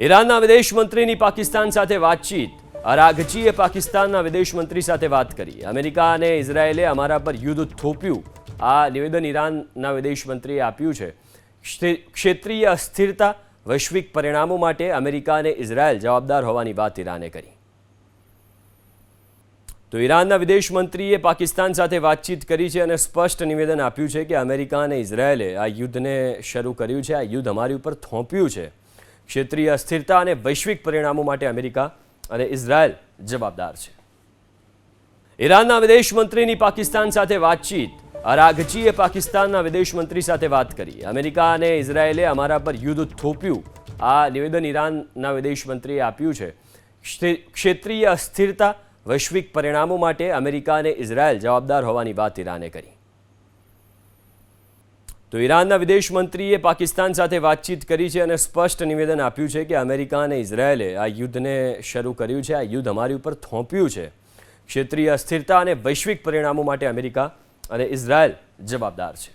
ઈરાનના વિદેશ મંત્રીની પાકિસ્તાન સાથે વાતચીત. અરાઘચીએ પાકિસ્તાનના વિદેશ મંત્રી સાથે વાત કરી. અમેરિકા અને ઇઝરાયેલે અમારા પર યુદ્ધ થોપ્યું. આ નિવેદન ઈરાનના વિદેશ મંત્રીએ આપ્યું છે. ક્ષેત્રીય અસ્થિરતા, વૈશ્વિક પરિણામો માટે અમેરિકા અને ઇઝરાયેલ જવાબદાર હોવાની વાત ઈરાને કરી. તો ઈરાનના વિદેશ મંત્રીએ પાકિસ્તાન સાથે વાતચીત કરી છે અને સ્પષ્ટ નિવેદન આપ્યું છે કે અમેરિકા અને ઇઝરાયેલે આ યુદ્ધને શરૂ કર્યું છે. આ યુદ્ધ અમારી ઉપર થોપ્યું છે. ક્ષેત્રીય અસ્થિરતા અને વૈશ્વિક પરિણામો માટે અમેરિકા અને ઇઝરાયેલ જવાબદાર છે. ઈરાનના વિદેશ મંત્રીની પાકિસ્તાન સાથે વાતચીત. અરાઘચીએ પાકિસ્તાનના વિદેશ મંત્રી સાથે વાત કરી. અમેરિકા અને ઇઝરાયેલે અમારા પર યુદ્ધ થોપ્યું. આ નિવેદન ઈરાનના વિદેશ મંત્રીએ આપ્યું છે. ક્ષેત્રીય અસ્થિરતા, વૈશ્વિક પરિણામો માટે અમેરિકા અને ઇઝરાયેલ જવાબદાર હોવાની વાત ઈરાને કરી. તો ઈરાનના વિદેશ મંત્રીએ પાકિસ્તાન સાથે વાતચીત કરી છે અને સ્પષ્ટ નિવેદન આપ્યું છે કે અમેરિકા અને ઇઝરાયેલે આ યુદ્ધને શરૂ કર્યું છે. આ યુદ્ધ અમારી ઉપર થોપ્યું છે. ક્ષેત્રીય અસ્થિરતા અને વૈશ્વિક પરિણામો માટે અમેરિકા અને ઇઝરાયેલ જવાબદાર છે.